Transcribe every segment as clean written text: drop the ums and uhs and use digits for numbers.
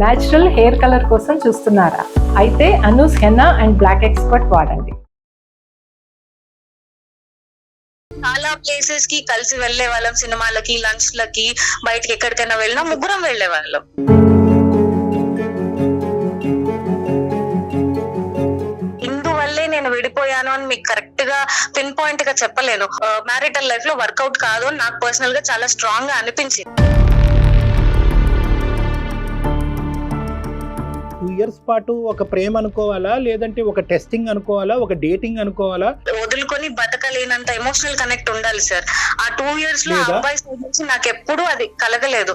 Natural hair colour కోసం చూస్తున్నారా? అయితే Anoos henna and black expert వాడండి. చాలా ప్లేసెస్ కి కలిసి వెళ్లే వాళ్ళం, సినిమాలకి, లంచ్ లకి, బయటకి ఎక్కడికైనా వెళ్ళినా ముగ్గురం వెళ్లే వాళ్ళం. ఇందువల్లే నేను విడిపోయాను అని మీకు కరెక్ట్ గా పిన్ పాయింట్ గా చెప్పలేను. మ్యారిటల్ లైఫ్ లో వర్కౌట్ కాదు అని నాకు పర్సనల్ గా చాలా స్ట్రాంగ్ గా అనిపించింది. 2 years పాటు ఒక ప్రేమ అనుకోవాలా, లేదంటే ఒక టెస్టింగ్ అనుకోవాలా, ఒక డేటింగ్ అనుకోవాలా? వదులుకొని బతకలేనంత ఎమోషనల్ కనెక్ట్ ఉండాలి సార్. ఆ 2 years లో లేదా? అబ్బాయి సైడ్ నుంచి నాకు ఎప్పుడూ అది కలగలేదు.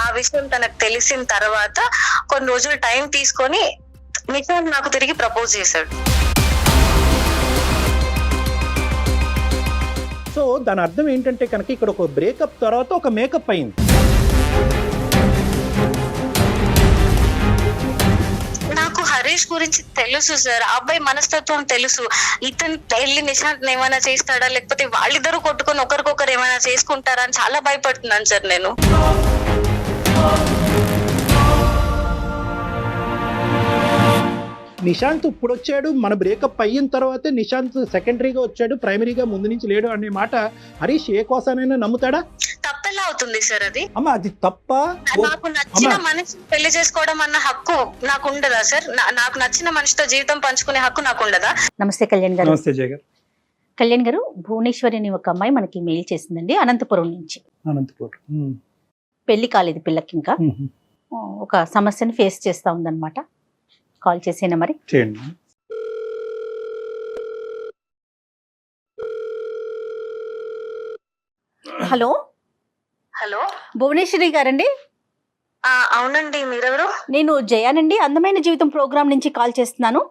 ఆ విషయం తనకు తెలిసిన తర్వాత కొన్ని రోజులు టైం తీసుకొని నిజం నాకు తిరిగి ప్రపోజ్ చేశాడు. సో దాని అర్థం ఏంటంటే కనుక ఇక్కడ ఒక బ్రేకప్ తర్వాత ఒక మేకప్ అయింది. నాకు హరీష్ గురించి తెలుసు సార్, ఆ అబ్బాయి మనస్తత్వం తెలుసు. ఇతను వెళ్ళి నిశాంత్ ఏమైనా చేస్తాడా, లేకపోతే వాళ్ళిద్దరూ కొట్టుకొని ఒకరికొకరు ఏమైనా చేసుకుంటారా అని చాలా భయపడుతున్నాను సార్ నేను. నిశాంత్ ఇప్పుడు వచ్చాడు, మన బ్రేకప్ అయిన తర్వాతే నిశాంత్ సెకండరీగా వచ్చాడు, ప్రైమరీగా ముందు నుంచి లేడు అనే మాట హరీష్ ఏ కోసానైనా నమ్ముతాడా? తప్పెలా అవుతుంది సార్ అది? అమ్మ అది తప్ప? నాకు నచ్చిన మనిషి పెళ్లి చేసుకోవడం అన్న హక్కు నాకు ఉండదా సార్? నాకు నచ్చిన మనిషితో జీవితం పంచుకునే హక్కు నాకు ఉండదా? నమస్తే కళ్యాణ్ గారు. నమస్తే జయ గారు. కళ్యాణ్ గారు, భువనేశ్వరి అని ఒక అమ్మాయి మనకి మెయిల్ చేసిందండి, అనంతపురం నుంచి. అనంతపురం. పెళ్లి కాలేదు పిల్లకి, ఇంకా ఒక సమస్యని ఫేస్ చేస్తా ఉందన్నమాట. కాల్ చేసేనా మరి? చేయండి. హలో హలో, భువనేశ్వరి గారండి? అవునండి, మీరెవరు? నేను జయానండి, అందమైన జీవితం ప్రోగ్రామ్ నుంచి కాల్ చేస్తున్నాను.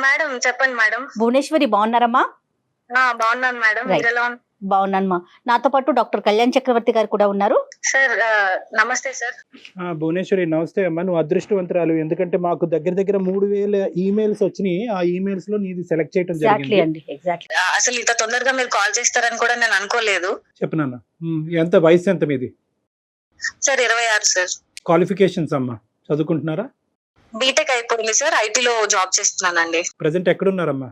మేడం చెప్పండి మేడం. భువనేశ్వరి బాగున్నారమ్మా? బాగున్నాను మేడం, మీరు ఎలా ఉన్నారు? బాగున్నానమ్మా. నాతో పాటు డాక్టర్ కళ్యాణ్ చక్రవర్తి గారు కూడా ఉన్నారు. సార్ నమస్తే సార్. భువనేశ్వరి నమస్తే అమ్మా. నువ్వు అదృష్టవంతురాలు, ఎందుకంటే మాకు దగ్గర దగ్గర 3000 ఈమెయిల్స్ వచ్చినాయి. ఆ ఈమెయిల్స్ లో నీది సెలెక్ట్ చేయడం ఎగ్జాక్ట్లీ జరిగింది. అండి, ఎగ్జాక్ట్లీ. అసలు ఇంత తొందరగా మీరు కాల్ చేస్తారని కూడా నేను అనుకోలేదు. చెప్పు నాన్న. ఎంత వయసు ఎంత మీది? Sir 26 sir. క్వాలిఫికేషన్స్ అమ్మా, చదువుకుంటున్నారా? బీటెక్ అయిపోయింది సార్, ఐటీలో జాబ్ చేస్తున్నానండి. ప్రజెంట్ ఎక్కడున్నారమ్మా?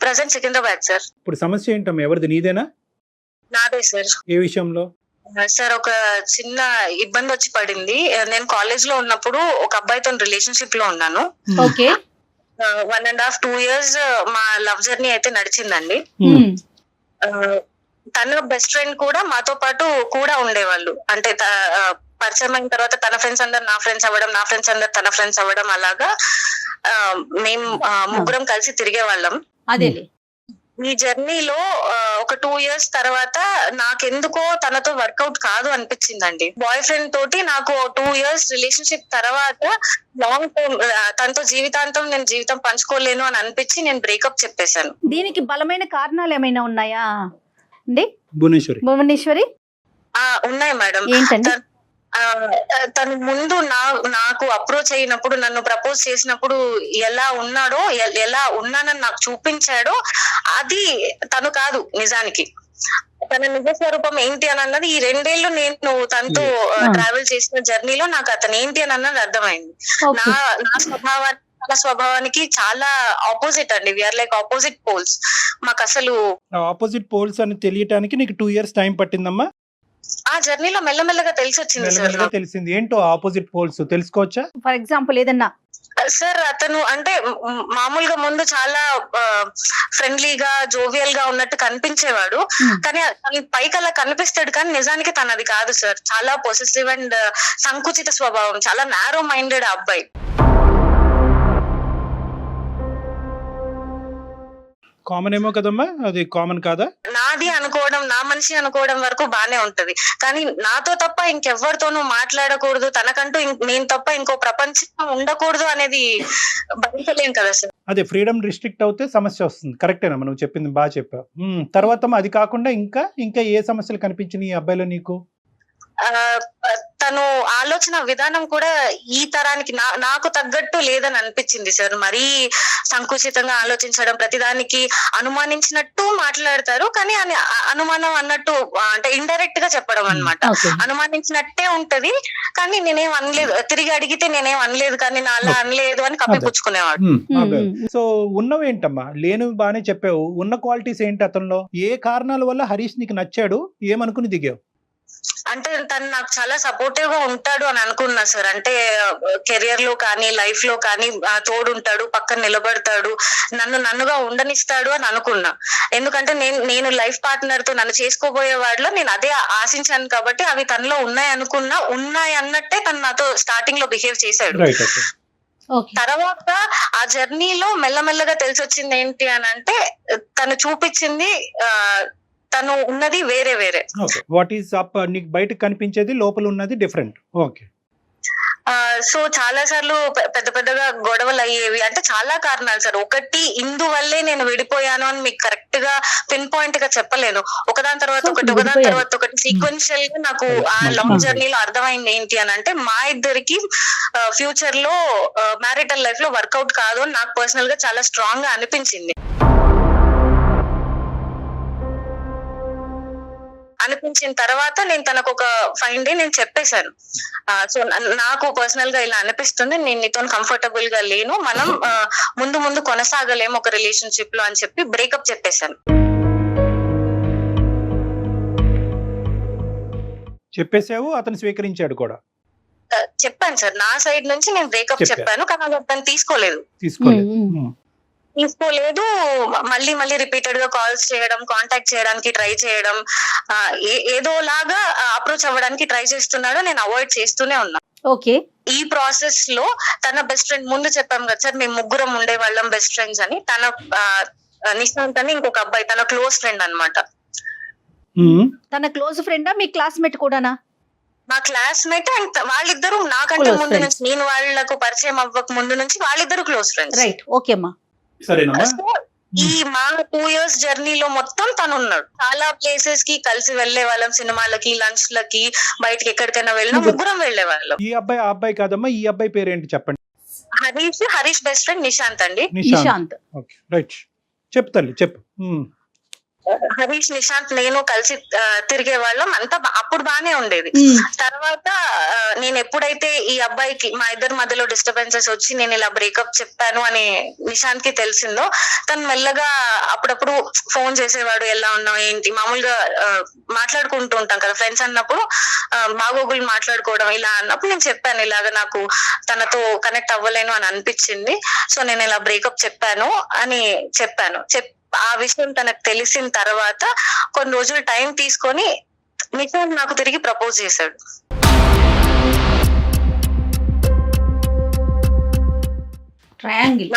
Present Secunderabad sir. ఇప్పుడు సమస్య ఏంటమ్మా, ఎవరిది, నీదేనా? నాదే సార్. ఏ విషయంలో? సార్ ఒక చిన్న ఇబ్బంది వచ్చి పడింది. నేను కాలేజ్ లో ఉన్నప్పుడు ఒక అబ్బాయితో రిలేషన్షిప్ లో ఉన్నాను. ఓకే. 1.5 2 years మా లవ్ జర్నీ అయితే నడిచిందండి. తన బెస్ట్ ఫ్రెండ్ కూడా మాతో పాటు కూడా ఉండేవాళ్ళు. అంటే పరిచయం అయిన తర్వాత తన ఫ్రెండ్స్ అందరు నా ఫ్రెండ్స్ అవ్వడం, నా ఫ్రెండ్స్ అందరు తన ఫ్రెండ్స్ అవ్వడం, అలాగా మేము ముగ్గురం కలిసి తిరిగే వాళ్ళం. అదేలే. ఈ జర్నీలో ఒక 2 years తర్వాత నాకెందుకో తనతో వర్కౌట్ కాదు అనిపించిందండి. బాయ్ ఫ్రెండ్ తోటి నాకు 2 years రిలేషన్షిప్ తర్వాత లాంగ్ టర్మ్ తనతో జీవితాంతం నేను జీవితం పంచుకోలేను అని అనిపించి నేను బ్రేకప్ చెప్పేశాను. దీనికి బలమైన కారణాలు ఏమైనా ఉన్నాయా అండి భువనేశ్వరి? ఉన్నాయి మేడం. ఏంటండి? తను ముందు నాకు అప్రోచ్ అయినప్పుడు, నన్ను ప్రపోజ్ చేసినప్పుడు ఎలా ఉన్నాడో, ఎలా ఉన్నానని నాకు చూపించాడో అది తను కాదు నిజానికి. తన నిజ స్వరూపం ఏంటి అని అన్నది ఈ 2 ఏళ్ళు నేను తనతో ట్రావెల్ చేసిన జర్నీలో నాకు అతను ఏంటి అని అన్నది అర్థమైంది. నా స్వభావానికి చాలా ఆపోజిట్ అండి. We're like opposite poles. మాకు అసలు ఆపోజిట్ పోల్స్ అని తెలియటానికి నీకు 2 years టైం పట్టిందమ్మా? ఆ జర్నీలో మెల్లమెల్లగా తెలిసి వచ్చింది సార్. తెలిసింది ఏంటో ఆపోజిట్ పోల్స్ తెలుసుకోవచ్చా? ఫర్ ఎగ్జాంపుల్ ఏదన్నా సార్, అతను అంటే మామూలుగా ముందు చాలా ఫ్రెండ్లీగా, జోవియల్ గా ఉన్నట్టు కనిపించేవాడు. కానీ పైకి అలా కనిపిస్తాడు, కానీ నిజానికి తను అది కాదు సార్. చాలా పొసెసివ్ అండ్ సంకుచిత స్వభావం, చాలా నారో మైండెడ్ అబ్బాయి. కామన్ ఏమో కదమ్మా, అది కామన్ కాదా? నాది అనుకోవడం, నా మనిషి అనుకోవడం వరకు బానే ఉంటది, కానీ నాతో తప్ప ఇంకెవ్వరితోనూ మాట్లాడకూడదు, తనకంటూ నేను తప్ప ఇంకో ప్రపంచం ఉండకూడదు అనేది భరించలేం కదా సార్. అదే ఫ్రీడమ్ రిస్ట్రిక్ట్ అవుతే సమస్య వస్తుంది. కరెక్టేనమ్మా, నువ్వు చెప్పింది బాగా చెప్పావు. తర్వాత అది కాకుండా ఇంకా ఏ సమస్యలు కనిపించినాయి ఈ అబ్బాయిలో నీకు? తను ఆలోచన విధానం కూడా ఈ తరానికి నాకు తగ్గట్టు లేదని అనిపించింది సార్. మరీ సంకుచితంగా ఆలోచించడం, ప్రతిదానికి అనుమానించినట్టు మాట్లాడతారు, కానీ అనుమానం అన్నట్టు అంటే ఇండైరెక్ట్ ఇండైరెక్ట్ గా చెప్పడం అన్నమాట. ఓకే. అనుమానించినట్టే ఉంటది, కానీ నేనేం అనలేదు. తిరిగి అడిగితే నేనేం అనలేదు, కానీ నా అలా అనలేదు అని కప్పిపుచ్చుకునేవాడు. సో ఉన్నవేంటమ్మా, లేనివి బాగానే చెప్పావు, ఉన్న క్వాలిటీస్ ఏంటి అతనిలో? ఏ కారణాల వల్ల హరీష్ నీకు నచ్చాడు, ఏమనుకుని దిగావు? అంటే తను నాకు చాలా సపోర్టివ్ గా ఉంటాడు అని అనుకున్నా సార్. అంటే కెరియర్ లో కానీ లైఫ్ లో కానీ తోడుంటాడు, పక్కన నిలబడతాడు, నన్నుగా ఉండనిస్తాడు అని అనుకున్నా. ఎందుకంటే నేను లైఫ్ పార్ట్నర్ తో నన్ను చేసుకోబోయే వాడిలో నేను అదే ఆశించాను కాబట్టి అవి తనలో ఉన్నాయి అన్నట్టే తను నాతో స్టార్టింగ్ లో బిహేవ్ చేశాడు. తర్వాత ఆ జర్నీలో మెల్లమెల్లగా తెలిసి వచ్చింది ఏంటి అని అంటే, తను చూపించింది తను ఉన్నది వేరే వేరే. వాట్ ఈస్ అప్, నీకు బయటకు కనిపించేది లోపల ఉన్నది డిఫరెంట్. ఓకే. సో చాలా సార్లు పెద్దగా గొడవలు అయ్యేవి. అంటే చాలా కారణాలు సార్. ఒకటి ఇందువల్లే నేను విడిపోయాను అని మీకు కరెక్ట్ గా పిన్ పాయింట్ గా చెప్పలేను. ఒకదాని తర్వాత ఒకటి సీక్వెన్షియల్ గా నాకు ఆ లాంగ్ జర్నీలో అర్థమైంది ఏంటి అని అంటే, మా ఇద్దరికి ఫ్యూచర్ లో మ్యారిటల్ లైఫ్ లో వర్కౌట్ కాదు అని నాకు పర్సనల్ గా చాలా స్ట్రాంగ్ గా అనిపించిన తర్వాత నేను తనకు ఒక ఫైన్ డే నేను చెప్పేశాను. సో నాకు పర్సనల్ గా ఇలా అనిపిస్తుంది, నేను నీతో కంఫర్టబుల్ గా లేను, మనం ముందు కొనసాగలేము ఒక రిలేషన్షిప్ లో అని చెప్పి బ్రేకప్ చెప్పేశాను. చెప్పేసావు, అతను స్వీకరించాడు కూడా? చెప్పాను సార్, నా సైడ్ నుంచి నేను బ్రేకప్ చెప్పాను, కానీ అతను తీసుకోలేదు. మళ్ళీ రిపీటెడ్ గా కాల్స్ చేయడం, కాంటాక్ట్ చేయడానికి ట్రై చేయడం, ఏదోలాగా అప్రోచ్ అవ్వడానికి ట్రై చేస్తున్నాడు. నేను అవాయిడ్ చేస్తూనే ఉన్నా. ఓకే. ఈ ప్రాసెస్ లో తన బెస్ట్ ఫ్రెండ్, ముందు చెప్పాం కదా సార్ మేము ముగ్గురం ఉండేవాళ్ళం బెస్ట్ ఫ్రెండ్స్ అని, తన నిశాంత్ అని ఇంకొక అబ్బాయి తన క్లోజ్ ఫ్రెండ్ అన్నమాట. తన క్లోజ్ ఫ్రెండా, మీ క్లాస్మేట్ కూడానా? మా క్లాస్మేట్. అండ్ వాళ్ళిద్దరు నాకంటే ముందు నుంచి, నేను వాళ్ళకు పరిచయం అవ్వక ముందు నుంచి వాళ్ళిద్దరు క్లోజ్ ఫ్రెండ్స్. రైట్. ఓకే అమ్మా. ఈ మా 2 years జర్నీలో మొత్తం తను ఉన్నాడు. చాలా ప్లేసెస్ కి కలిసి వెళ్లే వాళ్ళం, సినిమాలకి, లంచ్ లకి, బయటకి ఎక్కడికైనా వెళ్ళినా ముగ్గురం వెళ్లే వాళ్ళం. ఈ అబ్బాయి, ఆ అబ్బాయి కాదమ్మా, ఈ అబ్బాయి పేరేంటి చెప్పండి? హరీష్ బెస్ట్ ఫ్రెండ్ నిశాంత్ అండి. నిశాంత్. Okay, right. చెప్పు తల్లి, చెప్పు. హరీష్, నిశాంత్, నేను కలిసి తిరిగే వాళ్ళం. అంతా అప్పుడు బానే ఉండేది. తర్వాత నేను ఎప్పుడైతే ఈ అబ్బాయికి మా ఇద్దరి మధ్యలో డిస్టర్బెన్సెస్ వచ్చి నేను ఇలా బ్రేకప్ చెప్పాను అని నిశాంత్ కి తెలిసిందో, తను మెల్లగా అప్పుడప్పుడు ఫోన్ చేసేవాడు, ఎలా ఉన్నావు ఏంటి, మామూలుగా మాట్లాడుకుంటూ ఉంటాం కదా ఫ్రెండ్స్ అన్నప్పుడు, బాగోగులు మాట్లాడుకోవడం. ఇలా అన్నప్పుడు నేను చెప్పాను, ఇలాగ నాకు తనతో కనెక్ట్ అవ్వలేను అని అనిపించింది, సో నేను ఇలా బ్రేకప్ చెప్పాను అని చెప్పాను. ఆ విషయం తనకు తెలిసిన తర్వాత కొన్ని రోజులు టైం తీసుకొని నిశాంత్ నాకు తిరిగి ప్రపోజ్ చేశాడు. ట్రయాంగిల్.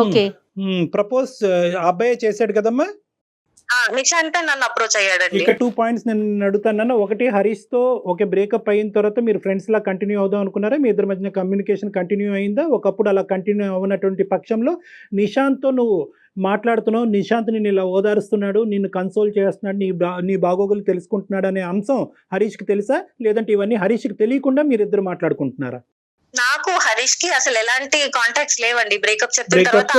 ఓకే. ప్రపోజ్ అబ్బాయి చేశాడు కదమ్మా? నిశాంత్ నన్ను అప్రోచ్ అయ్యాడండి. ఇక్కడ 2 points నేను అడుగుతాను. ఒకటి, హరీష్ తో ఓకే బ్రేకప్ అయిన తర్వాత మీరు ఫ్రెండ్స్ లా కంటిన్యూ అవుదాం అనుకున్నారా? మీ ఇద్దరి మధ్య కమ్యూనికేషన్ కంటిన్యూ అయిందా? ఒకప్పుడు అలా కంటిన్యూ అవ్వనటువంటి పక్షంలో నిశాంత్ తో నువ్వు మాట్లాడుతున్నావు, నిశాంత్ నిన్ను ఇలా ఓదారుస్తున్నాడు, నిన్ను కన్సోల్ చేస్తున్నాడు, నీ బాగోగులు తెలుసుకుంటున్నాడు అనే అంశం హరీష్కి తెలుసా? లేదంటే ఇవన్నీ హరీష్కి తెలియకుండా మీరిద్దరు మాట్లాడుకుంటున్నారా? నాకు హరీష్ కి అసలు ఎలాంటి కాంటాక్ట్స్ లేవండి. బ్రేకప్ చెప్పిన తర్వాత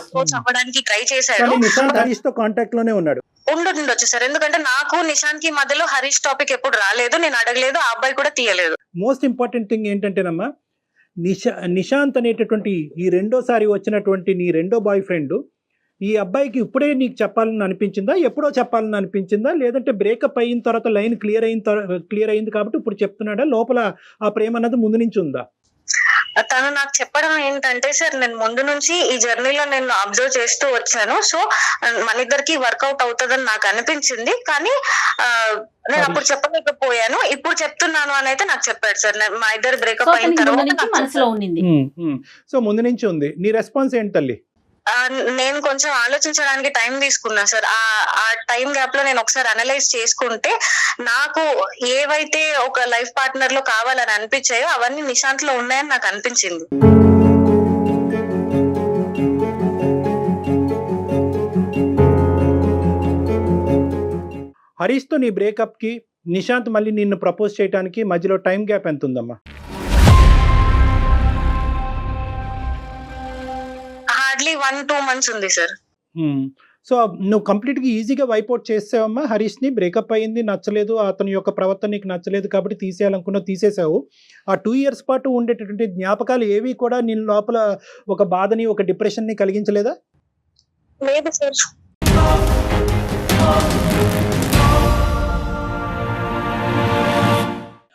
అప్రోచ్ అవ్వడానికి ట్రై చేశాడు. నిశాంత్ హరీష్ తో కాంటాక్ట్ లోనే ఉన్నాడు. ఉండొచ్చు సార్, ఎందుకంటే నాకు నిశాంత్ కి మధ్యలో హరీష్ టాపిక్ ఎప్పుడు రాలేదు, నేను అడగలేదు, ఆ అబ్బాయి కూడా తీయలేదు. మోస్ట్ ఇంపార్టెంట్ థింగ్ ఏంటంటేనమ్మా, నిశాంత్ అనేటటువంటి ఈ రెండోసారి వచ్చినటువంటి నీ రెండో బాయ్ ఫ్రెండ్ ఈ అబ్బాయికి ఇప్పుడే నీకు చెప్పాలని అనిపించిందా, ఎప్పుడో చెప్పాలని అనిపించిందా, లేదంటే బ్రేకప్ అయిన తర్వాత లైన్ క్లియర్ అయింది కాబట్టి ఇప్పుడు చెప్తున్నాడా, లోపల ఆ ప్రేమ అన్నది ముందు నుంచి ఉందా? తను నాకు చెప్పడం ఏంటంటే, సార్ నేను ముందు నుంచి ఈ జర్నీలో నేను అబ్జర్వ్ చేస్తూ వచ్చాను, సో మన ఇద్దరికి వర్కౌట్ అవుతుందని నాకు అనిపించింది, కానీ నేను అప్పుడు చెప్పలేకపోయాను, ఇప్పుడు చెప్తున్నాను అని అయితే నాకు చెప్పాడు సార్. మా ఇద్దరు బ్రేకప్ అయిన తర్వాత మనసులో ఉండింది. సో ముందు నుంచి ఉంది. నీ రెస్పాన్స్ ఏంటి తల్లి? నేను కొంచెం ఆలోచించడానికి టైం తీసుకున్నా సార్. ఆ టైం గ్యాప్ లో నేను ఒకసారి అనలైజ్ చేసుకుంటే నాకు ఏవైతే ఒక లైఫ్ పార్ట్నర్ లో కావాలని అనిపించాయో అవన్నీ నిశాంత్ లో ఉన్నాయని నాకు అనిపించింది. హరీష్ తో నీ బ్రేకప్ కి నిశాంత్ మళ్ళీ నిన్ను ప్రపోజ్ చేయడానికి మధ్యలో టైం గ్యాప్ ఎంత ఉందమ్మా? హార్డ్లీ 1-2 months ఉంది సార్. సో నువ్వు కంప్లీట్గా ఈజీగా వైపౌట్ చేసావమ్మా హరీష్ని. బ్రేకప్ అయింది, నచ్చలేదు, అతని యొక్క ప్రవర్తన నీకు నచ్చలేదు కాబట్టి తీసేయాలనుకున్నావు, తీసేసావు. ఆ 2 years పాటు ఉండేటటువంటి జ్ఞాపకాలు ఏవి కూడా నీ లోపల ఒక బాధని, ఒక డిప్రెషన్ని కలిగించలేదా? లేదు సార్.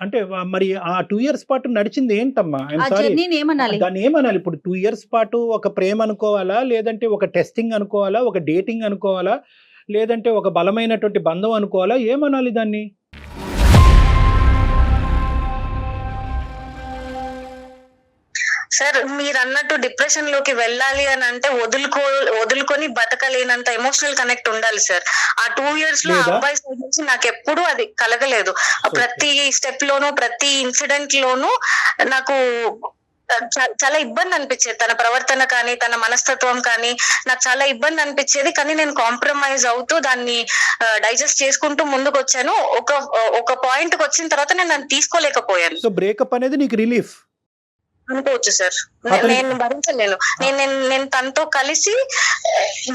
అంటే మరి ఆ 2 years పాటు నడిచింది ఏంటమ్మా? ఆ జర్నీని ఏమనాలి? దాన్ని ఏమనాలి? ఇప్పుడు 2 years పాటు ఒక ప్రేమ అనుకోవాలా, లేదంటే ఒక టెస్టింగ్ అనుకోవాలా, ఒక డేటింగ్ అనుకోవాలా, లేదంటే ఒక బలమైనటువంటి బంధం అనుకోవాలా, ఏమనాలి దాన్ని? సార్ మీరు అన్నట్టు డిప్రెషన్ లోకి వెళ్ళాలి అని అంటే వదులుకొని బతకలేనంత ఎమోషనల్ కనెక్ట్ ఉండాలి సార్. ఆ 2 years లో లేదా? అబ్బాయి సైడ్ నుంచి నాకు ఎప్పుడు అది కలగలేదు. ప్రతి స్టెప్ లోనూ, ప్రతి ఇన్సిడెంట్ లోనూ నాకు చాలా ఇబ్బంది అనిపించేది. తన ప్రవర్తన కానీ, తన మనస్తత్వం కానీ నాకు చాలా ఇబ్బంది అనిపించేది. కానీ నేను కాంప్రమైజ్ అవుతూ దాన్ని డైజెస్ట్ చేసుకుంటూ ముందుకు వచ్చాను. ఒక పాయింట్ కి వచ్చిన తర్వాత నేను దాన్ని తీసుకోలేకపోయాను. సో బ్రేకప్ అనేది నీకు రిలీఫ్ అనుకోవచ్చు సార్. నేను భరించలేను. నేను తనతో కలిసి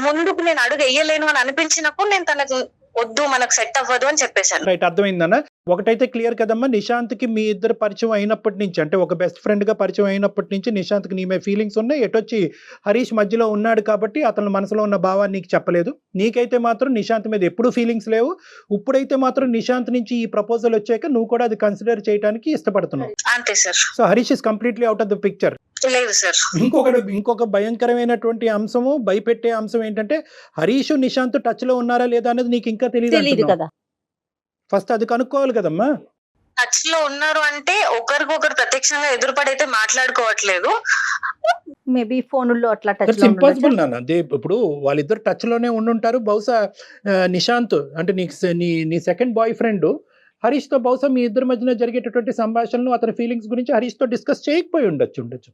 ముందుకు నేను అడుగు వేయలేను అని అనిపించినప్పుడు నేను తనకు వద్దు, మనకు సెట్ అవ్వదు అని చెప్పేశాను. రైట్, అర్థమైందన్న. ఒకటైతే క్లియర్ కదమ్మా, నిశాంత్కి మీ ఇద్దరు పరిచయం అయినప్పటి నుంచి, అంటే ఒక బెస్ట్ ఫ్రెండ్ గా పరిచయం అయినప్పటి నుంచి నిశాంత్కి నీ మీద ఫీలింగ్స్ ఉన్నాయి. ఎటొచ్చి హరీష్ మధ్యలో ఉన్నాడు కాబట్టి అతని మనసులో ఉన్న భావాన్ని నీకు చెప్పలేదు. నీకైతే మాత్రం నిశాంత్ మీద ఎప్పుడూ ఫీలింగ్స్ లేవు. ఇప్పుడైతే మాత్రం నిశాంత్ నుంచి ఈ ప్రపోజల్ వచ్చాక నువ్వు కూడా అది కన్సిడర్ చేయడానికి ఇష్టపడుతున్నావు. అంతే sir. So Harish is completely out of the picture. లేదు సార్. ఇంకొక భయంకరమైనటువంటి అంశము, భయపెట్టే అంశం ఏంటంటే హరీష్ నిశాంత్ టచ్ లో ఉన్నారా లేదా అనేది నీకు ఇంకా తెలియదు కదా. ఫస్ట్ అది కనుక్కోవాలి కదమ్మా. టచ్ లో ఉన్నారు అంటే ఒకరికొకరు ప్రత్యక్షంగా ఎదురుపడైతే మాట్లాడుకోవట్లేదు. మేబీ ఫోనుల్లో అట్లా టచ్ దట్స్ ఇంపాసిబుల్ నాన్న. ఇప్పుడు వాళ్ళిద్దరు టచ్ లోనే ఉండుంటారు. బహుశా నిశాంత్ అంటే నీ సెకండ్ బాయ్ ఫ్రెండ్ హరీష్ తో బహుశా మీ ఇద్దరి మధ్యన జరిగేటటువంటి సంభాషణలు, అతని ఫీలింగ్స్ గురించి హరీష్ తో డిస్కస్ చేయకపోయి ఉండొచ్చు.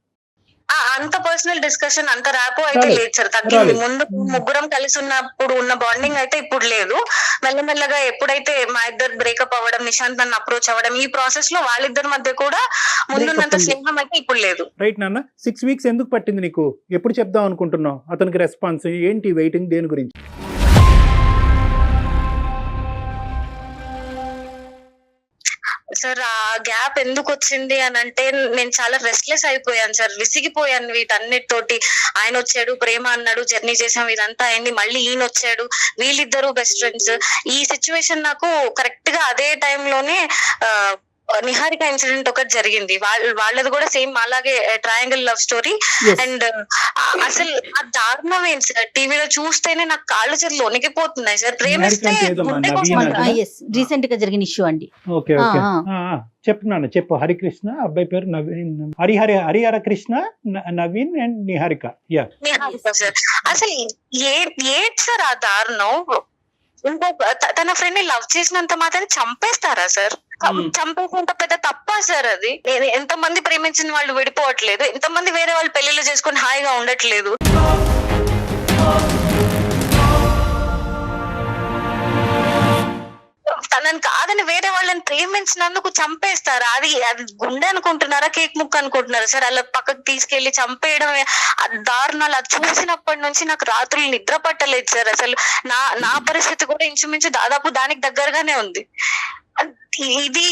అంత పర్సనల్ డిస్కషన్, అంత ర్యాపో అయితే లేదు సార్. తగ్గింది. ముందు ముగ్గురం కలిసి ఉన్నప్పుడు ఉన్న బాండింగ్ అయితే ఇప్పుడు లేదు. మెల్లమెల్లగా ఎప్పుడైతే మా ఇద్దరు బ్రేకప్ అవ్వడం, నిశాంత్ నన్ను అప్రోచ్ అవ్వడం, ఈ ప్రాసెస్ లో వాళ్ళిద్దరి మధ్య కూడా ముందున్నంత స్నేహం అయితే ఇప్పుడు లేదు. రైట్ నాన్న. 6 weeks ఎందుకు పట్టింది నీకు? ఎప్పుడు చెప్దాం అనుకుంటున్నావు? అతనికి రెస్పాన్స్ ఏంటి? వెయిటింగ్ దేని గురించి? సార్ ఆ గ్యాప్ ఎందుకు వచ్చింది అని అంటే నేను చాలా రెస్ట్లెస్ అయిపోయాను సార్. విసిగిపోయాను వీటన్నిటితోటి. ఆయన వచ్చాడు, ప్రేమ అన్నాడు, జర్నీ చేసాం, ఇదంతా అయింది. మళ్ళీ ఈయన వచ్చాడు, వీళ్ళిద్దరు బెస్ట్ ఫ్రెండ్స్. ఈ సిచ్యువేషన్ నాకు కరెక్ట్ గా అదే టైంలోనే నిహారిక ఇన్సిడెంట్ ఒకటి జరిగింది. వాళ్ళది కూడా సేమ్ అలాగే ట్రయాంగిల్ లవ్ స్టోరీ. అండ్ అసలు ఆ దారుణం ఏంటి సార్, టీవీలో చూస్తేనే నాకు కాళ్ళు చేతులు వణికిపోతున్నాయి సార్. ప్రేమిస్తే రీసెంట్ గా జరిగిన ఇష్యూ అండి. చెప్పు. హరికృష్ణ, అబ్బాయి పేరు నవీన్, హరిహర కృష్ణ, నవీన్ అండ్ నిహారిక. నిహారిక సార్. అసలు ఏంటి సార్ ఆ దారుణం? తన ఫ్రెండ్ ని లవ్ చేసినంత మాత్రం చంపేస్తారా సార్? చంపేసినంత పెద్ద తప్ప సార్ అది. ఎంత మంది ప్రేమించిన వాళ్ళు విడిపోవట్లేదు, ఎంతమంది వేరే వాళ్ళు పెళ్లిళ్ళు చేసుకుని హాయిగా ఉండట్లేదు. తనని కాదని వేరే వాళ్ళని ప్రేమించినందుకు చంపేస్తారా? అది గుండె అనుకుంటున్నారా, కేక్ ముక్క అనుకుంటున్నారా సార్? అలా పక్కకు తీసుకెళ్లి చంపేయడం, దారుణాలు అది చూసినప్పటి నుంచి నాకు రాత్రులు నిద్ర పట్టలేదు సార్. అసలు నా పరిస్థితి కూడా ఇంచుమించు దాదాపు దానికి దగ్గరగానే ఉంది. ఇది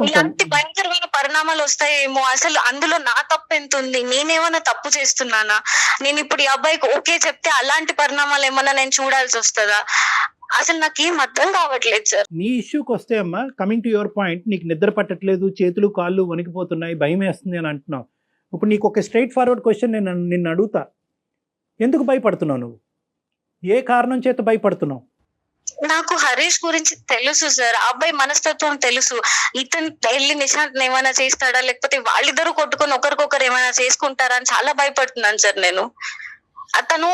ఇలాంటి భయంకరమైన పరిణామాలు వస్తాయేమో. అసలు అందులో నా తప్పు ఎంత ఉంది? నేనేమన్నా తప్పు చేస్తున్నానా? నేను ఇప్పుడు ఈ అబ్బాయికి ఓకే చెప్తే అలాంటి పరిణామాలు ఏమన్నా నేను చూడాల్సి వస్తుందా? అసలు నాకేం అర్థం కావట్లేదు సార్. నీ ఇష్యూకి వస్తే అమ్మా, కమింగ్ టు యువర్ పాయింట్, నీకు నిద్ర పట్టట్లేదు, చేతులు కాళ్ళు వణికిపోతున్నాయి, భయం వేస్తుంది అని అంటున్నావు. ఇప్పుడు నీకు ఒక స్ట్రైట్ ఫార్వర్డ్ క్వశ్చన్ నిన్ను అడుగుతా. ఎందుకు భయపడుతున్నావు నువ్వు? ఏ కారణం చేత భయపడుతున్నావు? నాకు హరీష్ గురించి తెలుసు సార్, ఆ అబ్బాయి మనస్తత్వం తెలుసు. ఇతను వెళ్ళి నిశాంత్ ఏమైనా చేస్తాడా, లేకపోతే వాళ్ళిద్దరూ కొట్టుకొని ఒకరికొకరు ఏమైనా చేసుకుంటారా అని చాలా భయపడుతున్నాను సార్ నేను. అతను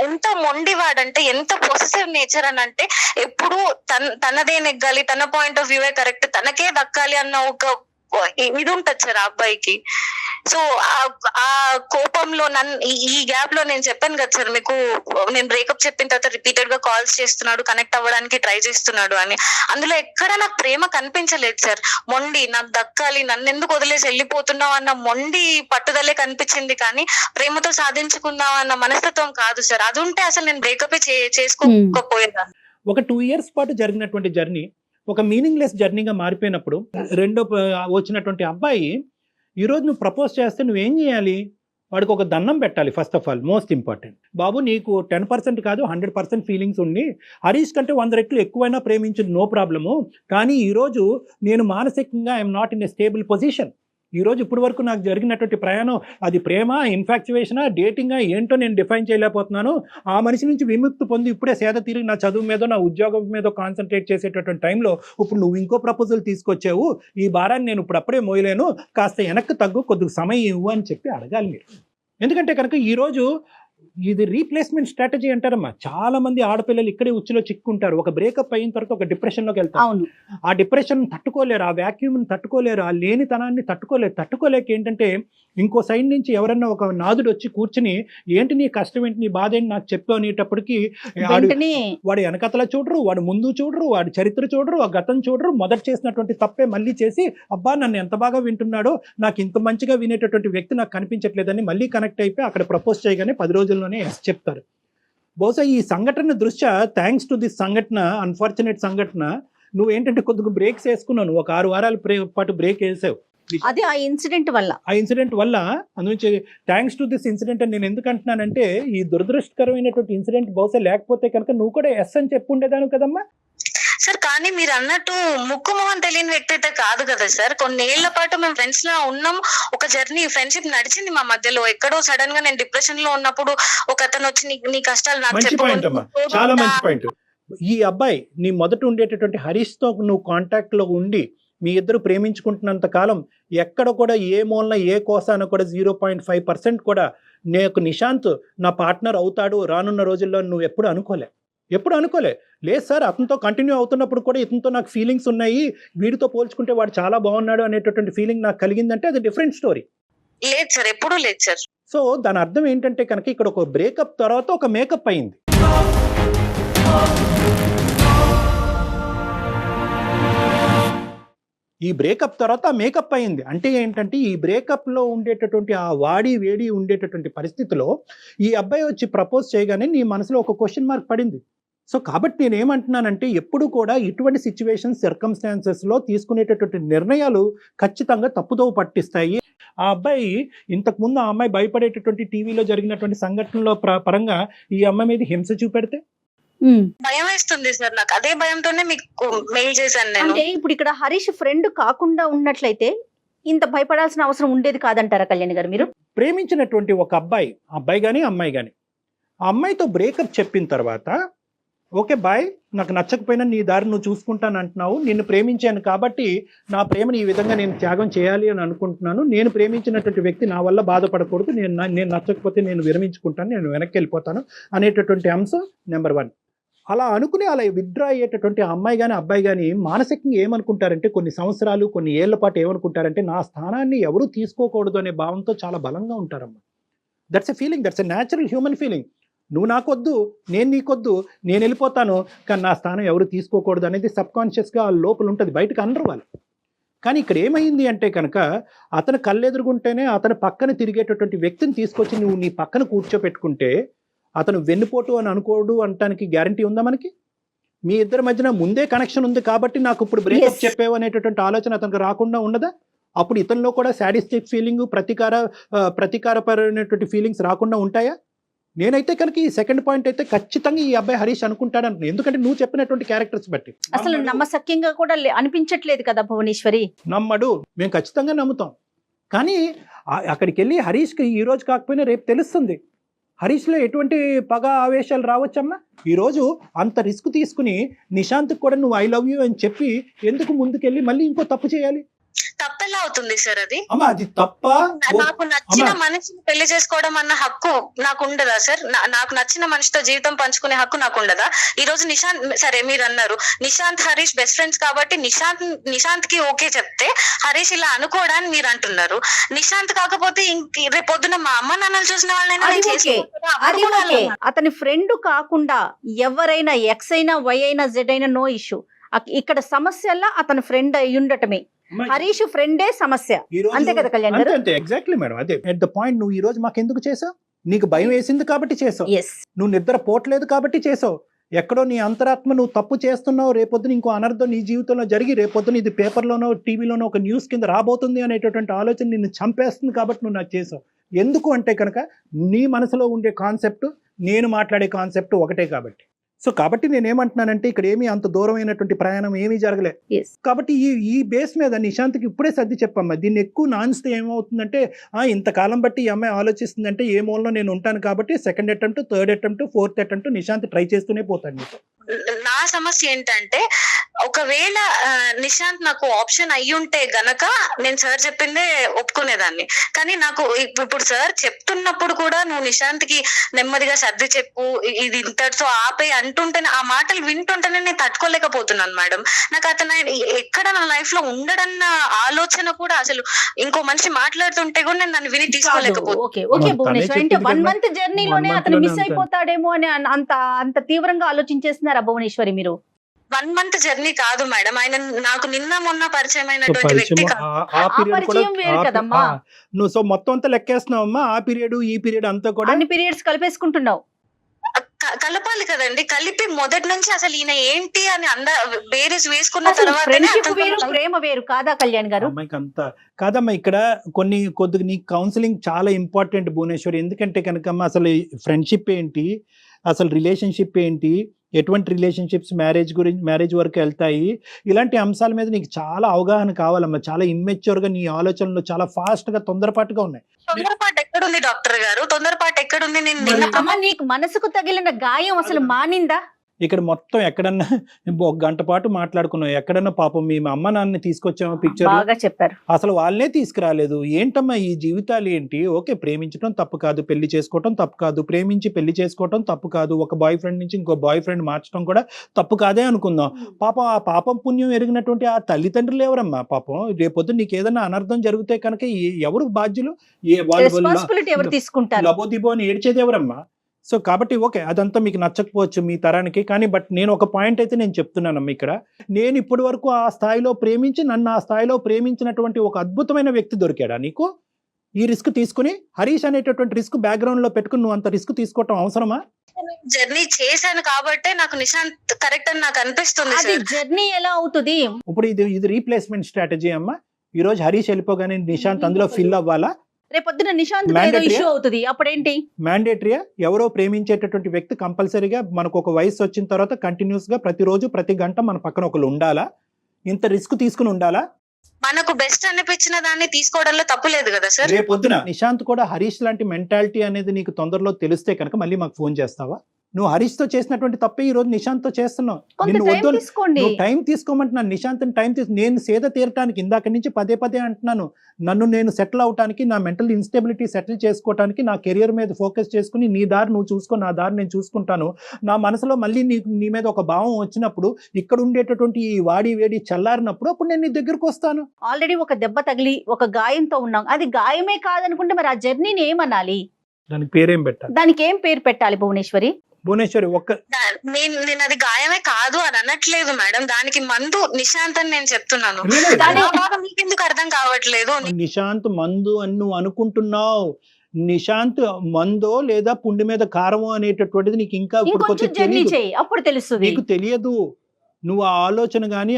ఎంత మొండివాడంటే, ఎంత పొసెసివ్ నేచర్ అని అంటే, ఎప్పుడు తనదే నెగ్గాలి, తన పాయింట్ ఆఫ్ వ్యూ కరెక్ట్, తనకే దక్కాలి అన్న ఒక ఇది ఉంటది సార్ ఆ అబ్బాయికి. సో ఆ కోపంలో నన్ను ఈ గ్యాప్ లో నేను చెప్పాను కదా సార్ మీకు, నేను బ్రేకప్ చెప్పిన తర్వాత రిపీటెడ్ గా కాల్స్ చేస్తున్నాడు, కనెక్ట్ అవ్వడానికి ట్రై చేస్తున్నాడు అని. అందులో ఎక్కడ నాకు ప్రేమ కనిపించలేదు సార్. మొండి, నాకు దక్కాలి, నన్ను ఎందుకు వదిలేసి వెళ్ళిపోతున్నావు అన్న మొండి పట్టుదలే కనిపించింది, కానీ ప్రేమతో సాధించుకుందాం అన్న మనస్తత్వం కాదు సార్. అది ఉంటే అసలు నేను బ్రేకప్ చేసుకోకపోయేదాన్ని. ఒక 2 years పాటు జరిగినటువంటి జర్నీ ఒక మీనింగ్లెస్ జర్నీగా మారిపోయినప్పుడు వచ్చినటువంటి అబ్బాయి ఈరోజు నువ్వు ప్రపోజ్ చేస్తే నువ్వేం చేయాలి? వాడికి ఒక దండం పెట్టాలి. First of all most important, బాబు నీకు 10% కాదు 100% ఫీలింగ్స్ ఉండి హరీష్ కంటే 100 రెట్లు ఎక్కువైనా ప్రేమించింది, నో ప్రాబ్లము. కానీ ఈరోజు నేను మానసికంగా I'm not in a stable position. ఈరోజు ఇప్పటి వరకు నాకు జరిగినటువంటి ప్రయాణం అది ప్రేమ, ఇన్ఫాక్చువేషనా, డేటింగా ఏంటో నేను డిఫైన్ చేయలేకపోతున్నాను. ఆ మనిషి నుంచి విముక్తి పొంది ఇప్పుడే సేద తిరిగి నా చదువు మీద, నా ఉద్యోగం మీద కాన్సన్ట్రేట్ చేసేటటువంటి టైంలో ఇప్పుడు నువ్వు ఇంకో ప్రపోజల్ తీసుకొచ్చావు, ఈ భారాన్ని నేను ఇప్పుడు అప్పుడే మోయలేను, కాస్త వెనక్కి తగ్గు, కొద్దిగా సమయం ఇవ్వు అని చెప్పి అడగాలి మీరు. ఎందుకంటే కనుక ఈరోజు ఇది రీప్లేస్మెంట్ స్ట్రాటజీ అంటారమ్మా. చాలా మంది ఆడపిల్లలు ఇక్కడే ఉచ్చులో చిక్కుంటారు. ఒక బ్రేకప్ అయిన తర్వాత ఒక డిప్రెషన్లోకి వెళ్తారు. ఆ డిప్రెషన్ తట్టుకోలేరు, ఆ వ్యాక్యూమ్ని తట్టుకోలేరు, ఆ లేనితనాన్ని తట్టుకోలేక ఏంటంటే ఇంకో సైడ్ నుంచి ఎవరన్నా ఒక నాదుడు వచ్చి కూర్చుని ఏంటి నీ కష్టం ఏంటి, నీ బాధ ఏంటి నాకు చెప్పు అనేటప్పటికి వాడు వెనకతల చూడరు, వాడు ముందు చూడరు, వాడి చరిత్ర చూడరు, ఆ గతం చూడరు, మొదట చేసినటువంటి తప్పే మళ్ళీ చేసి అబ్బా నన్ను ఎంత బాగా వింటున్నాడో, నాకు ఇంత మంచిగా వినేటటువంటి వ్యక్తి నాకు కనిపించట్లేదని మళ్ళీ కనెక్ట్ అయిపోయి అక్కడ ప్రపోజ్ చేయగానే 10 రోజుల్లోనే ఎస్ చెప్తారు. బహుశా ఈ సంఘటన దృష్ట్యా థ్యాంక్స్ టు దిస్ సంఘటన, అన్ఫార్చునేట్ సంఘటన, నువ్వేంటంటే కొద్దిగా బ్రేక్స్ వేసుకున్నావు. ఒక 6 వారాల పాటు బ్రేక్ వేసావు. అదే ఆ ఇన్సిడెంట్ వల్ల అందునుంచి థ్యాంక్స్ టు దిస్ ఇన్సిడెంట్ అని నేను ఎందుకు అంటున్నానంటే, ఈ దురదృష్టకరమైనటువంటి ఇన్సిడెంట్ బహుశా లేకపోతే కనుక నువ్వు కూడా ఎస్ అని చెప్పుండేదాను కదమ్మా సార్. కానీ మీరు అన్నట్టు ముక్కు మొహం తెలియని వ్యక్తి అయితే కాదు కదా సార్. కొన్ని ఏళ్ల పాటు మేము ఫ్రెండ్స్ లా ఉన్నాం, ఒక జర్నీ ఫ్రెండ్షిప్ నడిచింది మా మధ్యలో. ఎక్కడో సడన్ గా నేను డిప్రెషన్ లో ఉన్నప్పుడు ఒక అతను వచ్చి నీ కష్టాలు నాకు చెప్పాడు. చాలా మంచి పాయింట్. ఈ అబ్బాయి నీ మొదట ఉండేటటువంటి హరీష్ తో నువ్వు కాంటాక్ట్ లో ఉండి మీ ఇద్దరు ప్రేమించుకుంటున్నంత కాలం ఎక్కడ కూడా ఏ మూలన ఏ కోసాన కూడా 0.5% కూడా నేను నిశాంత్ నా పార్ట్నర్ అవుతాడు రానున్న రోజుల్లో నువ్వు ఎప్పుడు అనుకోలే. లేదు సార్, అతనితో కంటిన్యూ అవుతున్నప్పుడు కూడా ఇతనితో నాకు ఫీలింగ్స్ ఉన్నాయి, వీడితో పోల్చుకుంటే వాడు చాలా బాగున్నాడు అనేటటువంటి ఫీలింగ్ నాకు కలిగిందంటే అది డిఫరెంట్ స్టోరీ. లేదు సార్, ఎప్పుడూ లేదు సార్. సో దాని అర్థం ఏంటంటే కనుక ఇక్కడ ఒక బ్రేకప్ తర్వాత ఒక మేకప్ అయింది. ఈ బ్రేకప్ తర్వాత మేకప్ అయింది అంటే ఏంటంటే ఈ బ్రేకప్లో ఉండేటటువంటి ఆ వాడి వేడి ఉండేటటువంటి పరిస్థితిలో ఈ అబ్బాయి వచ్చి ప్రపోజ్ చేయగానే నీ మనసులో ఒక క్వశ్చన్ మార్క్ పడింది. సో కాబట్టి నేనేమంటున్నానంటే ఎప్పుడు కూడా ఇటువంటి సిచ్యువేషన్స్ సర్కమ్స్టాన్సెస్లో తీసుకునేటటువంటి నిర్ణయాలు ఖచ్చితంగా తప్పుదోవ పట్టిస్తాయి. ఆ అబ్బాయి ఇంతకుముందు ఆ అమ్మాయి భయపడేటటువంటి టీవీలో జరిగినటువంటి సంఘటనలో పరంగా ఈ అమ్మాయి మీద హింస చూపెడితే భయం వేస్తుంది సార్ నాకు. అదే భయంతోనే మీకు మెయిల్ చేశాను నేను. అంటే ఇప్పుడు ఇక్కడ హరీష్ ఫ్రెండ్ కాకుండా ఉన్నట్లయితే ఇంత భయపడాల్సిన అవసరం ఉండేది కాదంటారా కళ్యాణి గారు? మీరు ప్రేమించినటువంటి ఒక అబ్బాయి కానీ అమ్మాయి కానీ ఆ అమ్మాయితో బ్రేకప్ చెప్పిన తర్వాత ఓకే బాయ్, నాకు నచ్చకపోయినా నీ దారి నువ్వు చూసుకుంటాను అంటున్నావు, నిన్ను ప్రేమించాను కాబట్టి నా ప్రేమని ఈ విధంగా నేను త్యాగం చేయాలి అని అనుకుంటున్నాను, నేను ప్రేమించినటువంటి వ్యక్తి నా వల్ల బాధపడకూడదు, నేను నచ్చకపోతే నేను విరమించుకుంటాను, నేను వెనక్కి వెళ్ళిపోతాను అనేటటువంటి అంశం నెంబర్ 1. అలా అనుకుని అలా విత్డ్రా అయ్యేటటువంటి అమ్మాయి కానీ అబ్బాయి కానీ మానసికంగా ఏమనుకుంటారంటే కొన్ని సంవత్సరాలు కొన్ని ఏళ్ల పాటు ఏమనుకుంటారంటే నా స్థానాన్ని ఎవరూ తీసుకోకూడదు అనే భావంతో చాలా బలంగా ఉంటారమ్మా. That's a feeling, that's a natural human feeling. నువ్వు నాకొద్దు, నేను నీకొద్దు, నేను వెళ్ళిపోతాను, కానీ నా స్థానం ఎవరు తీసుకోకూడదు అనేది సబ్కాన్షియస్గా లోపల ఉంటుంది, బయటకు అనరు వాళ్ళు. కానీ ఇక్కడ ఏమైంది అంటే కనుక అతను కళ్ళెదురుగుంటేనే అతను పక్కన తిరిగేటటువంటి వ్యక్తిని తీసుకొచ్చి నువ్వు నీ పక్కన కూర్చోపెట్టుకుంటే అతను వెన్నుపోటు అని అనుకోడు అంటానికి గ్యారంటీ ఉందా మనకి? మీ ఇద్దరి మధ్యన ముందే కనెక్షన్ ఉంది కాబట్టి నాకు ఇప్పుడు బ్రేకప్ చెప్పేవు అనేటటువంటి ఆలోచన అతనికి రాకుండా ఉండదా? అప్పుడు ఇతనిలో కూడా సాడిస్టిక్ ఫీలింగ్, ప్రతీకారపరమైనటువంటి ఫీలింగ్స్ రాకుండా ఉంటాయా? నేనైతే కనుక ఈ సెకండ్ పాయింట్ అయితే ఖచ్చితంగా ఈ అబ్బాయి హరీష్ అనుకుంటాడు అంటున్నాను. ఎందుకంటే నువ్వు చెప్పినటువంటి క్యారెక్టర్స్ బట్టి అసలు నమ్మసక్యంగా కూడా అనిపించట్లేదు కదా భువనేశ్వరి. నమ్మడు, మేము ఖచ్చితంగా నమ్ముతాం. కానీ అక్కడికి వెళ్ళి హరీష్కి ఈ రోజు కాకపోయినా రేపు తెలుస్తుంది హరీష్లో ఎటువంటి పగ ఆవేశాలు రావచ్చమ్మా. ఈరోజు అంత రిస్క్ తీసుకుని నిశాంత్కి కూడా నువ్వు ఐ లవ్ యూ అని చెప్పి ఎందుకు ముందుకెళ్ళి మళ్ళీ ఇంకో తప్పు చేయాలి? తప్పెలా అవుతుంది సార్ అది? అమ్మా అది తప్ప నాకు నచ్చిన మనిషిని పెళ్లి చేసుకోవడం అన్న హక్కు నాకు ఉండదా సార్? నాకు నచ్చిన మనిషితో జీవితం పంచుకునే హక్కు నాకు ఉండదా? ఈ రోజు నిశాంత్, సరే మీరు అన్నారు నిశాంత్ హరీష్ బెస్ట్ ఫ్రెండ్స్ కాబట్టి నిశాంత్ కి ఓకే చెప్తే హరీష్ ఇలా అనుకోవడానికి మీరు అంటున్నారు. నిశాంత్ కాకపోతే రేపు పొద్దున మా అమ్మ నాన్నలు చూసిన వాళ్ళైనా అది నేను ఓకే. చేసుకుంటానా? అది అప్పుడు ఓకే. అతని ఫ్రెండ్ కాకుండా ఎవరైనా ఎక్స్ అయినా వై అయినా జెడ్ అయినా నో ఇష్యూ. ఇక్కడ సమస్యల్లా అతని ఫ్రెండ్ అయి ఉండటమే. హరీష్ ఫ్రెండే సమస్య, అంతే కదా కళ్యాణ్ గారు? అంతే ఎగ్జాక్ట్లీ మేడం. అదే ఎట్ ద పాయింట్. నువ్వు ఈ రోజు మాకు ఎందుకు చేసావు? నీకు భయం వేసింది కాబట్టి చేసావు. ఎస్. నువ్వు నిద్ర పోవట్లేదు కాబట్టి చేసావు. ఎక్కడో నీ అంతరాత్మ నువ్వు తప్పు చేస్తున్నావు, రేపొద్దున ఇంకో అనర్థం నీ జీవితంలో జరిగి రేపొద్దున ఇది పేపర్లోనో టీవీలోనో ఒక న్యూస్ కింద రాబోతుంది అనేటటువంటి ఆలోచన నిన్ను చంపేస్తుంది కాబట్టి నువ్వు నాకు చేసావు. ఎందుకు అంటే కనుక నీ మనసులో ఉండే కాన్సెప్ట్, నేను మాట్లాడే కాన్సెప్ట్ ఒకటే కాబట్టి. సో కాబట్టి నేనేమంటున్నానంటే ఇక్కడ ఏమీ అంత దూరమైనటువంటి ప్రయాణం ఏమీ జరగలే. Yes. కాబట్టి ఈ బేస్ మీద నిశాంత్కి ఇప్పుడే సర్ది చెప్పమ్మా. దీన్ని ఎక్కువ నాన్స్తే ఏమవుతుందంటే ఇంతకాలం బట్టి ఈ అమ్మాయి ఆలోచిస్తుందంటే ఏ మూలలో నేను ఉంటాను కాబట్టి second attempt, third attempt, fourth attempt Nishant try చేస్తూనే పోతాను నీతో. నా సమస్య ఏంటంటే ఒకవేళ నిశాంత్ నాకు ఆప్షన్ అయ్యుంటే గనక నేను సార్ చెప్పిందే ఒప్పుకునేదాన్ని. కానీ నాకు ఇప్పుడు సార్ చెప్తున్నప్పుడు కూడా నువ్వు నిశాంత్ కి నెమ్మదిగా సర్ది చెప్పు, ఇది ఇంతటితో ఆపే అంటుంటేనే, ఆ మాటలు వింటుంటేనే నేను తట్టుకోలేకపోతున్నాను మేడం. నాకు అతను ఎక్కడ నా లైఫ్ లో ఉండడన్న ఆలోచన కూడా, అసలు ఇంకో మనిషి మాట్లాడుతుంటే కూడా నేను దాన్ని విని తీసుకోలేకపోతున్నాను. ఓకే ఓకే భువనేశ్వరి, అంటే 1 month జర్నీలోనే అతను మిస్ అయిపోతాడేమో అని అంత తీవ్రంగా ఆలోచించేస్తున్నారా భువనేశ్వరి మీరు? 1 month జర్నీ కాదు మేడం, ఆయన నాకు నిన్న మొన్న పరిచయం అయినటువంటి వ్యక్తి కాదు. పరిచయం వేరు కదమ్మా. నువ్వు సో మొత్తం అంతా లెక్కేస్తున్నావమ్మా. ఆ పీరియడ్ ఈ పీరియడ్ అంతా కూడా అన్ని పీరియడ్స్ కలిపేసుకుంటున్నావు. కలపాలి కదండి. కలిపి మొదటి నుంచి అసలు ఈయన ఏంటి అని బేరీస్ వేసుకున్న తర్వాత ఫ్రెండ్షిప్ వేరు, ప్రేమ వేరు కాదా కళ్యాణ్ గారు? అమ్మాయికి అంతా కాదమ్మా. ఇక్కడ కొద్దిగా నీ కౌన్సిలింగ్ చాలా ఇంపార్టెంట్ భువనేశ్వరి. ఎందుకంటే కనుకమ్మా అసలు ఫ్రెండ్షిప్ ఏంటి, అసలు రిలేషన్షిప్ ఏంటి, ఎటువంటి రిలేషన్షిప్స్ మ్యారేజ్ వరకు వెళ్తాయి, ఇలాంటి అంశాల మీద నీకు చాలా అవగాహన కావాలమ్మా. చాలా ఇమ్మెచ్యూర్ గా నీ ఆలోచనలు చాలా ఫాస్ట్ గా తొందరపాటుగా ఉన్నాయి. తొందరపాటు ఎక్కడుంది డాక్టర్ గారు? తొందరపాటు ఎక్కడుంది? నేను అమ్మ, నీకు మనసుకు తగిలిన గాయం అసలు మానిందా? ఇక్కడ మొత్తం ఎక్కడన్నా 1 గంట పాటు మాట్లాడుకున్నాం. ఎక్కడన్నా పాపం మీ అమ్మ నాన్నని తీసుకొచ్చాము పిక్చర్, బాగా చెప్పారు. అసలు వాళ్ళనే తీసుకురాలేదు. ఏంటమ్మా ఈ జీవితాలు ఏంటి? ఓకే, ప్రేమించడం తప్పు కాదు, పెళ్లి చేసుకోవటం తప్పు కాదు, ప్రేమించి పెళ్లి చేసుకోవటం తప్పు కాదు, ఒక బాయ్ ఫ్రెండ్ నుంచి ఇంకో బాయ్ ఫ్రెండ్ మార్చడం కూడా తప్పు కాదే అనుకుందాం. పాపం ఆ పాపం పుణ్యం ఎరిగినటువంటి ఆ తల్లిదండ్రులు ఎవరమ్మా? పాపం రేపొద్దు నీకు ఏదైనా అనర్థం జరిగితే కనుక ఎవరు బాధ్యులు? రెస్పాన్సిబిలిటీ ఎవరు తీసుకుంటారు? లబోదిబో అని ఏడ్చేది ఎవరమ్మా? సో కాబట్టి ఓకే, అదంతా మీకు నచ్చకపోవచ్చు మీ తరానికి, కానీ బట్ నేను ఒక పాయింట్ అయితే నేను చెప్తున్నానమ్మా. ఇక్కడ నేను ఇప్పటి వరకు ఆ స్థాయిలో ప్రేమించి నన్ను ఆ స్థాయిలో ప్రేమించినటువంటి ఒక అద్భుతమైన వ్యక్తి దొరికాడా నీకు? ఈ రిస్క్ తీసుకుని హరీష్ అనేటటువంటి రిస్క్ బ్యాక్గ్రౌండ్ లో పెట్టుకుని నువ్వు అంత రిస్క్ తీసుకోవటం అవసరమా? జర్నీ చేశాను కాబట్టే నాకు నిశాంత్ కరెక్ట్ అని నాకు అనిపిస్తుంది. అది జర్నీ ఎలా అవుతుంది? ఇప్పుడు ఇది రీప్లేస్మెంట్ స్ట్రాటజీ అమ్మా. ఈ రోజు హరీష్ వెళ్ళిపోగానే నిశాంత్ అందులో ఫిల్ అవ్వాలా? రేపొద్దున నిశాంత్ ఏదో ఇష్యూ అవుతుంది, అప్పుడేంటి? మ్యాండేటరీయా? ఎవరో ప్రేమించేటటువంటి వ్యక్తి కంపల్సరీగా మనకు ఒక వయసు వచ్చిన తర్వాత కంటిన్యూస్ గా ప్రతిరోజు ప్రతి గంట మన పక్కన ఒకరు ఉండాలా? ఇంత రిస్క్ తీసుకుని ఉండాలా? మనకు బెస్ట్ అనిపించిన దాన్ని తీసుకోవడంలో తప్పు లేదు కదా సార్. రేపొద్దున నిశాంత్ కూడా హరీష్ లాంటి మెంటాలిటీ అనేది నీకు తొందరలో తెలిస్తే కనుక మళ్ళీ మాకు ఫోన్ చేస్తావా? నువ్వు హరీష్ తో చేసినటువంటి తప్పే ఈ రోజు నిశాంత్ తో చేస్తున్నావు. నిన్ను వద్దు, నువ్వు టైం తీసుకోమంటున్నాను. నిశాంత్ టైం నేను సేద తీరటానికి ఇందాక నుంచి పదే అంటున్నాను. నన్ను నేను సెటిల్ అవటానికి, నా మెంటల్ ఇన్స్టెబిలిటీ సెటిల్ చేసుకోవటానికి, నా కెరియర్ మీద ఫోకస్ చేసుకుని నీ దారి నువ్వు చూసుకో, నా దారి నేను చూసుకుంటాను. నా మనసులో మళ్ళీ నీ మీద ఒక భావం వచ్చినప్పుడు, ఇక్కడ ఉండేటటువంటి ఈ వాడి వేడి చల్లారినప్పుడు అప్పుడు నేను నీ దగ్గరకు వస్తాను. ఆల్రెడీ ఒక దెబ్బ తగిలి ఒక గాయంతో ఉన్నాం. అది గాయమే కాదనుకుంటే మరి ఆ జర్నీని ఏమనాలి? దానికి పేరేం పెట్టాలి? దానికి ఏం పేరు పెట్టాలి భువనేశ్వరి? భువనేశ్వరి నేను అది గాయమే కాదు అని అనట్లేదు మేడం. దానికి మందు నిశాంత్ అని నేను చెప్తున్నాను. మీకు ఎందుకు అర్థం కావట్లేదు? నిశాంత్ మందు అని నువ్వు అనుకుంటున్నావు. నిశాంత్ మందో లేదా పుండి మీద కారమో అనేటటువంటిది నీకు ఇంకా అప్పుడు తెలుస్తుంది. నీకు తెలియదు. నువ్వు ఆ ఆలోచన కానీ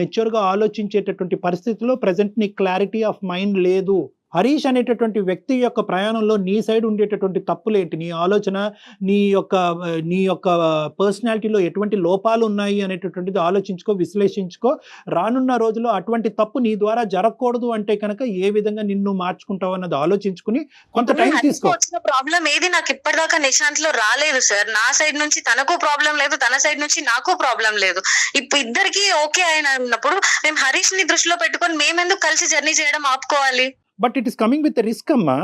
మెచ్యూర్ గా ఆలోచించేటటువంటి పరిస్థితిలో ప్రెసెంట్ నీకు క్లారిటీ ఆఫ్ మైండ్ లేదు. హరీష్ అనేటటువంటి వ్యక్తి యొక్క ప్రయాణంలో నీ సైడ్ ఉండేటటువంటి తప్పులేంటి, నీ ఆలోచన, నీ యొక్క పర్సనాలిటీలో ఎటువంటి లోపాలు ఉన్నాయి అనేటటువంటిది ఆలోచించుకో, విశ్లేషించుకో. రానున్న రోజుల్లో అటువంటి తప్పు నీ ద్వారా జరగకూడదు అంటే కనుక ఏ విధంగా నిన్ను మార్చుకుంటావు అన్నది ఆలోచించుకుని కొంత టైం తీసుకో. వచ్చిన ప్రాబ్లం ఏది నాకు ఇప్పటిదాకా నిశాంత్ లో రాలేదు సార్. నా సైడ్ నుంచి తనకు ప్రాబ్లం లేదు, తన సైడ్ నుంచి నాకు ప్రాబ్లం లేదు. ఇప్పుడు ఇద్దరికి ఓకే అయినప్పుడు మేము హరీష్ ని దృష్టిలో పెట్టుకొని మేమెందుకు కలిసి జర్నీ చేయడం ఆపుకోవాలి? But it is coming with risk అమ్మా.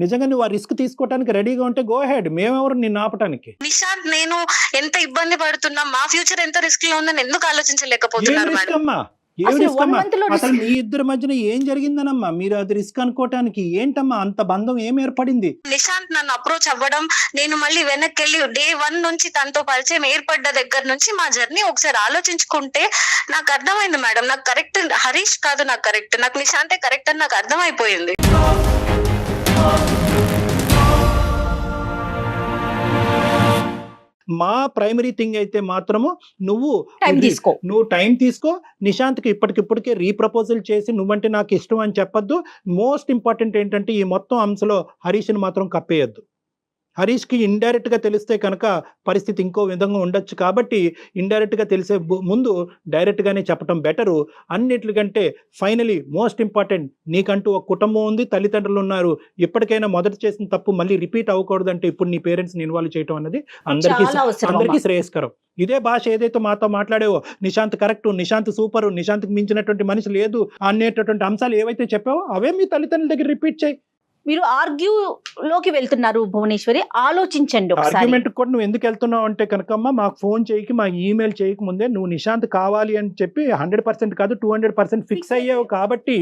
నిజంగా నువ్వు ఆ రిస్క్ తీసుకోవడానికి రెడీగా ఉంటే గో హెడ్, మేమెవరు నిన్ను ఆపటానికి. నిశాంత్ నేను ఎంత ఇబ్బంది పడుతున్నా, మా ఫ్యూచర్ ఎంత రిస్క్ లో ఉందని ఎందుకు ఏం ఆలోచించలేకపోతున్నారు రిస్క్ మేడం? అమ్మా, ఏం అసలు రిస్క్ 1 అమ్మా? month లో అసలు మీ ఇద్దరి మధ్యన ఏం జరిగిందనమ్మా మీరు అది రిస్క్ అనుకోవటానికి? ఏంటమ్మా అంత బంధం ఏం ఏర్పడింది? నిశాంత్ నన్ను అప్రోచ్ అవ్వడం, నేను మళ్ళీ వెనక్కి వెళ్ళి డే 1 నుంచి తనతో పరిచయం ఏర్పడ్డ దగ్గర నుంచి మా జర్నీ ఒకసారి ఆలోచించుకుంటే నాకు అర్థమైంది మేడం. నాకు కరెక్ట్ హరీష్ కాదు, నాకు కరెక్ట్, నాకు నిశాంతే కరెక్ట్ అని నాకు అర్థమైపోయింది. మా ప్రైమరీ థింగ్ అయితే మాత్రము నువ్వు టైం తీసుకో. నిశాంత్కి ఇప్పటికిప్పటికే రీప్రపోజల్ చేసి నువ్వంటే నాకు ఇష్టం అని చెప్పొద్దు. మోస్ట్ ఇంపార్టెంట్ ఏంటంటే ఈ మొత్తం అంశంలో హరీష్ని మాత్రం కప్పేయద్దు. హరీష్కి ఇండైరెక్ట్గా తెలిస్తే కనుక పరిస్థితి ఇంకో విధంగా ఉండొచ్చు. కాబట్టి ఇండైరెక్ట్గా తెలిసే ముందు డైరెక్ట్గానే చెప్పడం బెటరు. అన్నిటికంటే ఫైనలీ మోస్ట్ ఇంపార్టెంట్, నీకంటూ ఒక కుటుంబం ఉంది, తల్లిదండ్రులు ఉన్నారు. ఇప్పటికైనా మొదట చేసిన తప్పు మళ్ళీ రిపీట్ అవ్వకూడదు అంటే ఇప్పుడు నీ పేరెంట్స్ని ఇన్వాల్వ్ చేయడం అనేది అందరికీ శ్రేయస్కరం. ఇదే భాష ఏదైతే మాతో మాట్లాడేవో, నిశాంత్ కరెక్ట్, నిశాంత్ సూపర్, నిశాంత్కి మించినటువంటి మనిషి లేదు అనేటటువంటి అంశాలు ఏవైతే చెప్పావో అవే మీ తల్లిదండ్రుల దగ్గర రిపీట్ చేయి. మీరు ఆర్గ్యూ లోకి వెళ్తున్నారు భువనేశ్వరి, ఆలోచించండి ఒకసారి. ఆర్గ్యుమెంట్ కూడా నువ్వు ఎందుకు వెళ్తున్నావు అంటే కనుకమ్మ, మాకు ఫోన్ చేయకి, మాకు ఈమెయిల్ చేయక ముందే నువ్వు నిశాంత్ కావాలి అని చెప్పి 100% కాదు 200% ఫిక్స్ అయ్యావు. కాబట్టి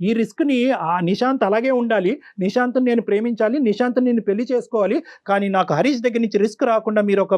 ఈ రిస్క్ ని ఆ నిశాంత్ అలాగే ఉండాలి, నిశాంత్ నేను ప్రేమించాలి, నిశాంత్ నేను పెళ్లి చేసుకోవాలి, కానీ నాకు హరీష్ దగ్గర నుంచి రిస్క్ రాకుండా మీరు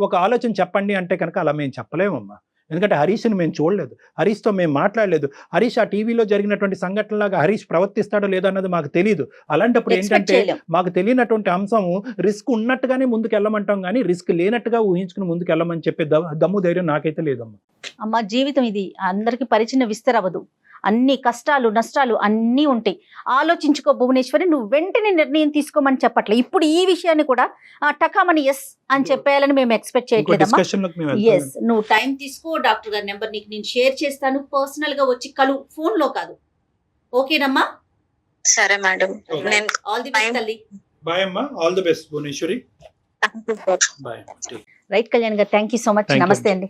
ఒక ఆలోచన చెప్పండి అంటే కనుక అలా మేము చెప్పలేమమ్మా. ఎందుకంటే హరీష్ని మేము చూడలేదు, హరీష్తో మేము మాట్లాడలేదు. హరీష్ ఆ టీవీలో జరిగినటువంటి సంఘటనలాగా హరీష్ ప్రవర్తిస్తాడో లేదో అన్నది మాకు తెలియదు. అలాంటప్పుడు ఏంటంటే మాకు తెలియనటువంటి అంశము రిస్క్ ఉన్నట్టుగానే ముందుకు వెళ్ళమంటాం, కానీ రిస్క్ లేనట్టుగా ఊహించుకుని ముందుకు వెళ్ళమని చెప్పే దమ్ము ధైర్యం నాకైతే లేదమ్మా. అమ్మ, జీవితం ఇది అందరికి పరిచిన విస్తరవదు. అన్ని కష్టాలు నష్టాలు అన్నీ ఉంటాయి. ఆలోచించుకో భువనేశ్వరి, నువ్వు వెంటనే నిర్ణయం తీసుకోమని చెప్పట్లే. ఇప్పుడు ఈ విషయాన్ని కూడా టకామని ఎస్ అని చెప్పేయాలని మేము ఎక్స్పెక్ట్ చేయట్లేదమ్మా. ఎస్, నువ్వు టైం తీసుకో. డాక్టర్ గారి నెంబర్ నీకు నేను షేర్ చేస్తాను, పర్సనల్ గా వచ్చి కలు, ఫోన్ లో కాదు. ఓకేనమ్మా? సరే మేడం, నేను ఆల్ ది బెస్ట్ తల్లి. బాయ్ అమ్మా, all the best Bhuvaneshwari. Bye. Right Kalyan garu, thank you so much. నమస్తే అండి.